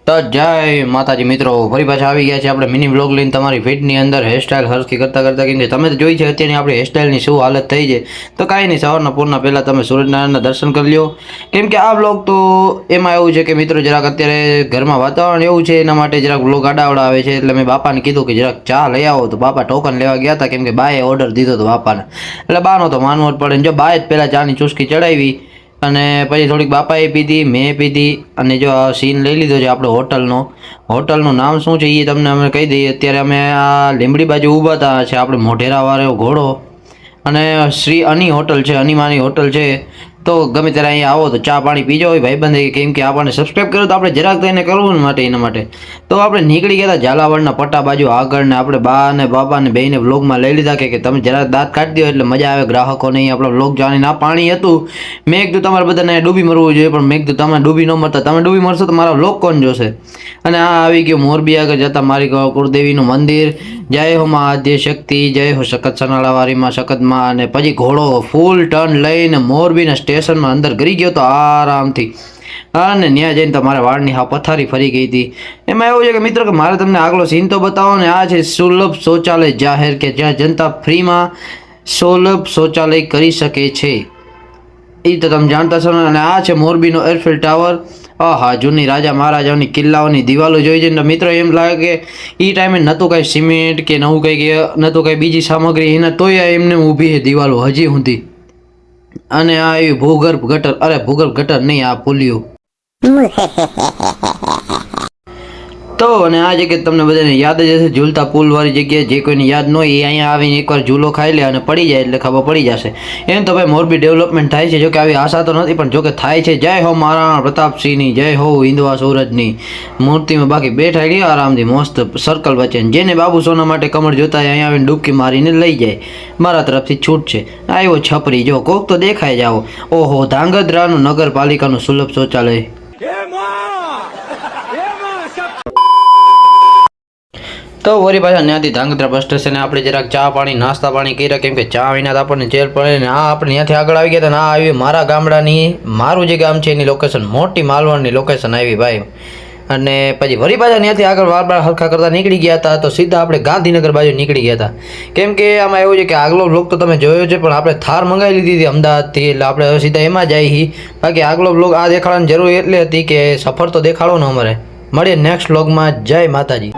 તો જય માતાજી મિત્રો, ફરી પાછા આવી ગયા છે આપણે મિની વ્લોગ લઈને તમારી ફીડની અંદર હેરસ્ટાઈલ હરખી કરતાં કેમ કે તમે તો જોઈ છે અત્યારની આપણી હેરસ્ટાઈલની શું હાલત થઈ છે. તો કાંઈ નહીં, સવારના પૂરના પહેલાં તમે સૂર્યનારાયણના દર્શન કરી લ્યો. કેમ કે આ વ્લોગ તો એમાં એવું છે કે મિત્રો જરાક અત્યારે ઘરમાં વાતાવરણ એવું છે, એના માટે જરાક વ્લોગ આડાવડા આવે છે. એટલે મેં બાપાને કીધું કે જરાક ચા લઈ આવો. તો બાપા ટોકન લેવા ગયા હતા, કેમ કે બાએ ઓર્ડર દીધો હતો બાપાને, એટલે બાનો તો માનવો જ પડે. જો બાએ જ પહેલાં ચાની ચુસ્કી ચડાવી અને પછી થોડીક બાપાએ પીધી, મેં પીધી અને જો આ સીન લઈ લીધો છે આપણે હોટલનું નામ શું છે એ તમને અમે કહી દઈએ. અત્યારે અમે આ લીંબડી બાજુ ઊભા હતા છે, આપણે મોઢેરાવાળો ઘોડો અને શ્રી અની હોટલ છે, અનીમાની હોટલ છે. તો ગમે ત્યારે અહીંયા આવો તો ચા પાણી પીજો હોય ભાઈબંધ, કેમ કે આપણને સબસ્ક્રાઈબ કર્યો તો આપણે જરાક તો એને કરવું માટે એના માટે. તો આપણે નીકળી ગયા હતા ઝાલાવાડના પટ્ટા બાજુ આગળ ને આપણે બા અને બાપાને બેને વ્લોગમાં લઈ લીધા કે તમે જરાક દાંત કાઢી દો એટલે મજા આવે ગ્રાહકોને. અહીં આપણો વ્લોગ જાણીને આ પાણી હતું. મેં કીધું તમારે બધાને ડૂબી મરવું જોઈએ, પણ મેં કીધું તમે ડૂબી ન મરતા, તમે ડૂબી મરશો તો મારા વ્લોગ કોણ જોશે. અને આ આવી ગયું મોરબી આગળ જતા મારી કુળદેવીનું મંદિર. જય હો મા આદ્ય શક્તિ, જય હો સખત સનાળાવાળીમાં સખતમાં. અને પછી ઘોડો ફૂલ ટર્ન લઈને મોરબીના સ્ટેશનમાં અંદર ગરી ગયો તો આરામથી. અને ત્યાં જઈને તો મારા વાળની હા પથારી ફરી ગઈ હતી. એમાં એવું છે કે મિત્રો કે મારે તમને આગલો સીન તો બતાવો ને. આ છે સુલભ શૌચાલય જાહેર, કે જ્યાં જનતા ફ્રીમાં સુલભ શૌચાલય કરી શકે છે, એ તો તમે જાણતા છો. અને આ છે મોરબીનો એરફેલ ટાવર. હા, જૂની રાજા મહારાજાઓની કિલ્લાઓની દિવાલો જોઈ છે ને મિત્રો એમ લાગે કે એ ટાઈમે નહોતું કાંઈ સિમેન્ટ કે નવું કંઈ કે નહોતું કાંઈ બીજી સામગ્રી, એના તોય એમને ઊભી છે દિવાલો હજી સુધી. અને આ એવી ભૂગર્ભ ગટર, અરે ભૂગર્ભ ગટર નહીં, આ પુલિયું. તો અને આ જગ્યાએ તમને બધાને યાદ જ હશે, ઝૂલતા પુલ વાળી જગ્યાએ. જે કોઈને યાદ ન હોય એ અહીંયા આવીને એકવાર ઝૂલો ખાઈ લે અને પડી જાય એટલે ખબર પડી જશે. એમ તો ભાઈ મોરબી ડેવલપમેન્ટ થાય છે, જોકે આવી આશા તો નથી, પણ જોકે થાય છે. જય હો મહારાણા પ્રતાપસિંહની, જય હો હિન્દવા સૂરજની મૂર્તિમાં બાકી બેઠા ગયા આરામથી મસ્ત સર્કલ વચ્ચે. જેને બાબુ સોના માટે કમર જોતા હોય અહીંયા આવીને ડૂબકી મારીને લઈ જાય. મારા તરફથી છૂટ છે. આવ્યો છપરી, જો કોક તો દેખાય જાઓ. ઓહો, ધાંગધ્રાનું નગરપાલિકાનું સુલભ શૌચાલય. તો વળી પાછા ત્યાંથી ધાંગધ્રા બસ સ્ટેશને આપણે જરાક ચા પાણી નાસ્તા પાણી કર્યા, કેમ કે ચા વિના તો આપણને ચેર પડે ને. આ આપણે ત્યાંથી આગળ આવી ગયા હતા ને આ આવી મારા ગામડાની, મારું જે ગામ છે એની લોકેશન, મોટી માલવણની લોકેશન આવી ભાઈ. અને પછી વળી પાછા ત્યાંથી આગળ વાર હરખા કરતા નીકળી ગયા હતા. તો સીધા આપણે ગાંધીનગર બાજુ નીકળી ગયા હતા. કેમ કે આમાં એવું છે કે આગલો બ્લોગ તો તમે જોયો છે, પણ આપણે થાર મંગાવી લીધી હતી અમદાવાદથી, એટલે આપણે હવે સીધા એમાં જ આવી. બાકી આગલો બ્લોગ આ દેખાડવાની જરૂર એટલી હતી કે સફર તો દેખાડો ને અમારે. મળીએ નેક્સ્ટ બ્લોગમાં. જય માતાજી.